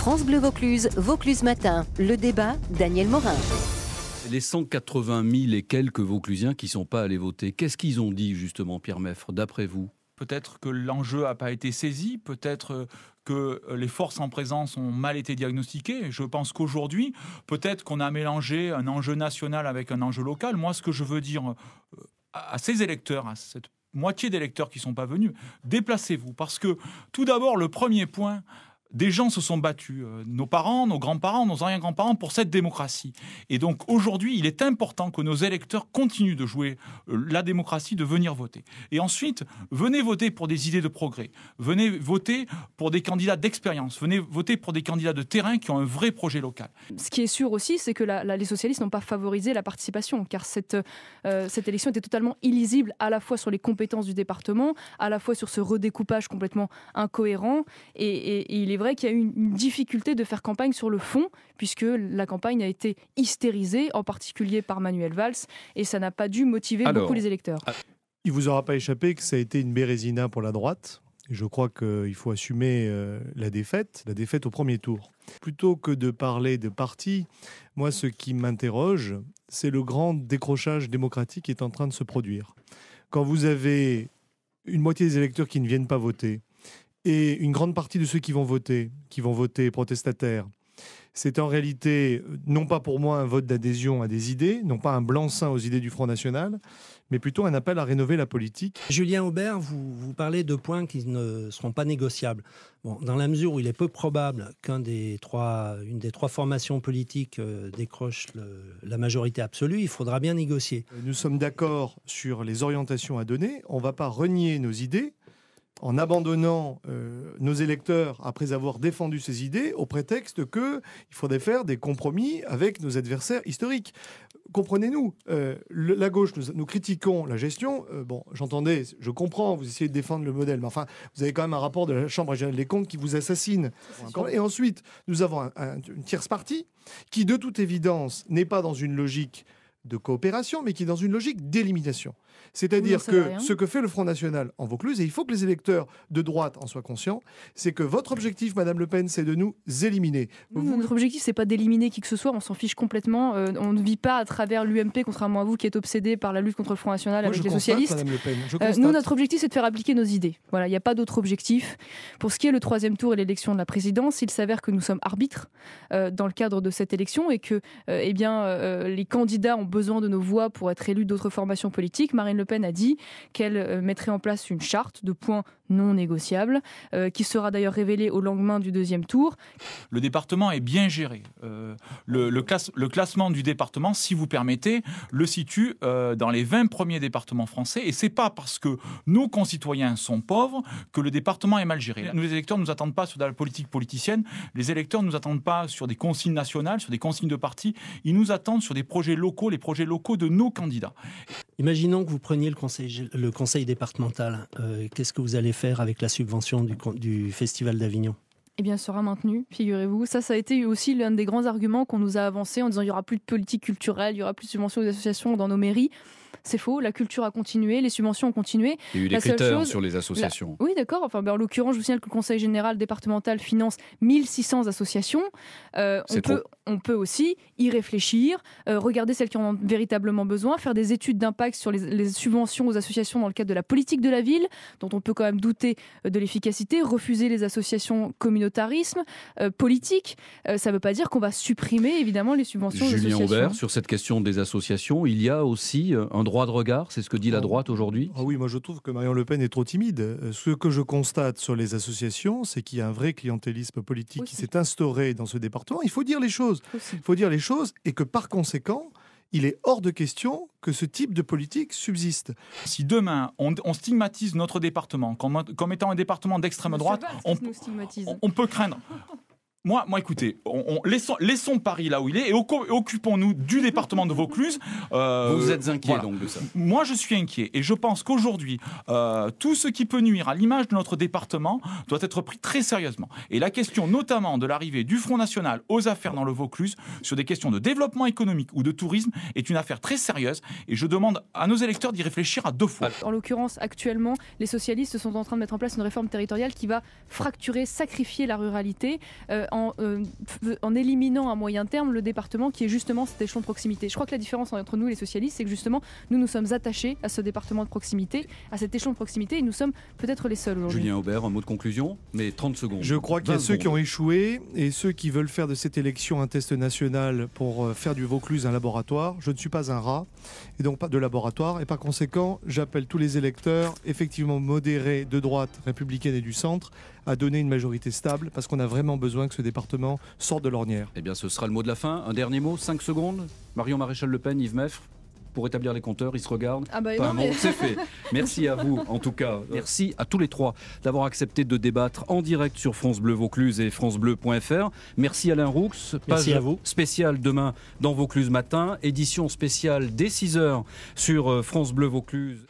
France Bleu Vaucluse, Vaucluse Matin. Le débat, Daniel Morin. Les 180 000 et quelques Vauclusiens qui ne sont pas allés voter, qu'est-ce qu'ils ont dit justement, Pierre Meffre, d'après vous? Peut-être que l'enjeu n'a pas été saisi, peut-être que les forces en présence ont mal été diagnostiquées. Je pense qu'aujourd'hui, peut-être qu'on a mélangé un enjeu national avec un enjeu local. Moi, ce que je veux dire à ces électeurs, à cette moitié d'électeurs qui ne sont pas venus, déplacez-vous. Parce que tout d'abord, le premier point, des gens se sont battus, nos parents, nos grands-parents, nos arrière-grands-parents, pour cette démocratie. Et donc aujourd'hui, il est important que nos électeurs continuent de jouer la démocratie, de venir voter. Et ensuite, venez voter pour des idées de progrès. Venez voter pour des candidats d'expérience. Venez voter pour des candidats de terrain qui ont un vrai projet local. Ce qui est sûr aussi, c'est que les socialistes n'ont pas favorisé la participation, car cette élection était totalement illisible, à la fois sur les compétences du département, à la fois sur ce redécoupage complètement incohérent. Et il est vrai qu'il y a eu une difficulté de faire campagne sur le fond, puisque la campagne a été hystérisée, en particulier par Manuel Valls, et ça n'a pas dû motiver beaucoup les électeurs. Il ne vous aura pas échappé que ça a été une bérésina pour la droite. Je crois qu'il faut assumer la défaite au premier tour. Plutôt que de parler de parti, moi, ce qui m'interroge, c'est le grand décrochage démocratique qui est en train de se produire. Quand vous avez une moitié des électeurs qui ne viennent pas voter, et une grande partie de ceux qui vont voter protestataires, c'est en réalité, non pas pour moi un vote d'adhésion à des idées, non pas un blanc-seing aux idées du Front National, mais plutôt un appel à rénover la politique. Julien Aubert, vous parlez de points qui ne seront pas négociables. Bon, dans la mesure où il est peu probable une des trois formations politiques décroche la majorité absolue, il faudra bien négocier. Nous sommes d'accord sur les orientations à donner. On ne va pas renier nos idées en abandonnant nos électeurs après avoir défendu ces idées au prétexte qu'il faudrait faire des compromis avec nos adversaires historiques. Comprenez-nous, la gauche, nous critiquons la gestion. J'entendais, je comprends, vous essayez de défendre le modèle, mais enfin, vous avez quand même un rapport de la Chambre régionale des comptes qui vous assassine. Et ensuite, nous avons une tierce partie qui, de toute évidence, n'est pas dans une logique de coopération, mais qui est dans une logique d'élimination. C'est-à-dire que ce que fait le Front National en Vaucluse, et il faut que les électeurs de droite en soient conscients, c'est que votre objectif, Madame Le Pen, c'est de nous éliminer. Notre objectif, c'est pas d'éliminer qui que ce soit, on s'en fiche complètement. On ne vit pas à travers l'UMP, contrairement à vous qui êtes obsédé par la lutte contre le Front National avec les socialistes. Madame Le Pen, nous, notre objectif, c'est de faire appliquer nos idées. Voilà, il n'y a pas d'autre objectif. Pour ce qui est le troisième tour et l'élection de la présidence, il s'avère que nous sommes arbitres dans le cadre de cette élection et que les candidats ont besoin de nos voix pour être élus d'autres formations politiques. Marine Le Pen a dit qu'elle mettrait en place une charte de points non négociables, qui sera d'ailleurs révélée au lendemain du deuxième tour. Le département est bien géré. Le classement du département, si vous permettez, le situe dans les 20 premiers départements français. Et ce n'est pas parce que nos concitoyens sont pauvres que le département est mal géré. Nous, les électeurs, ne nous attendent pas sur de la politique politicienne. Les électeurs ne nous attendent pas sur des consignes nationales, sur des consignes de parti. Ils nous attendent sur des projets locaux, les projets locaux de nos candidats. Imaginons que vous preniez le conseil départemental. Qu'est-ce que vous allez faire avec la subvention du Festival d'Avignon? Eh bien, sera maintenu, figurez-vous. Ça a été aussi l'un des grands arguments qu'on nous a avancé en disant qu'il n'y aura plus de politique culturelle, il y aura plus de subventions aux associations dans nos mairies. C'est faux, la culture a continué, les subventions ont continué. Il y a eu des critères sur les associations. Oui, d'accord. En l'occurrence, je vous signale que le Conseil général départemental finance 1600 associations. On peut aussi y réfléchir, regarder celles qui en ont véritablement besoin, faire des études d'impact sur les subventions aux associations dans le cadre de la politique de la ville, dont on peut quand même douter de l'efficacité, refuser les associations communautarisme, politique. Ça ne veut pas dire qu'on va supprimer évidemment les subventions aux associations. Julien Aubert, sur cette question des associations, il y a aussi un droit de regard, c'est ce que dit la droite aujourd'hui. Oui, moi je trouve que Marion Le Pen est trop timide. Ce que je constate sur les associations, c'est qu'il y a un vrai clientélisme politique qui s'est instauré dans ce département. Il faut dire les choses. Il faut dire les choses et que par conséquent, il est hors de question que ce type de politique subsiste. Si demain, on stigmatise notre département comme étant un département d'extrême droite, on peut craindre... Moi, écoutez, laissons Paris là où il est et occupons-nous du département de Vaucluse. Vous êtes inquiet donc de ça? Moi, je suis inquiet et je pense qu'aujourd'hui, tout ce qui peut nuire à l'image de notre département doit être pris très sérieusement. Et la question notamment de l'arrivée du Front National aux affaires dans le Vaucluse sur des questions de développement économique ou de tourisme est une affaire très sérieuse et je demande à nos électeurs d'y réfléchir à deux fois. En l'occurrence, actuellement, les socialistes sont en train de mettre en place une réforme territoriale qui va fracturer, sacrifier la ruralité en éliminant à moyen terme le département qui est justement cet échelon de proximité. Je crois que la différence entre nous, les socialistes, c'est que justement, nous sommes attachés à ce département de proximité, à cet échelon de proximité, et nous sommes peut-être les seuls aujourd'hui. Julien Aubert, un mot de conclusion, mais 30 secondes. Je crois qu'il y a ceux qui ont échoué et ceux qui veulent faire de cette élection un test national pour faire du Vaucluse un laboratoire. Je ne suis pas un rat, et donc pas de laboratoire, et par conséquent, j'appelle tous les électeurs, effectivement modérés, de droite, républicaine et du centre, à donner une majorité stable, parce qu'on a vraiment besoin que ce département sorte de l'ornière. Eh bien, ce sera le mot de la fin. Un dernier mot, 5 secondes. Marion Maréchal Le Pen, Yves Meffre, pour établir les compteurs, ils se regardent. Ah bah pas non, un mot, c'est fait. Merci à vous, en tout cas. Merci à tous les trois d'avoir accepté de débattre en direct sur France Bleu Vaucluse et francebleu.fr. Merci Alain Roux. Merci à vous. Spéciale demain dans Vaucluse Matin. Édition spéciale dès 6h sur France Bleu Vaucluse.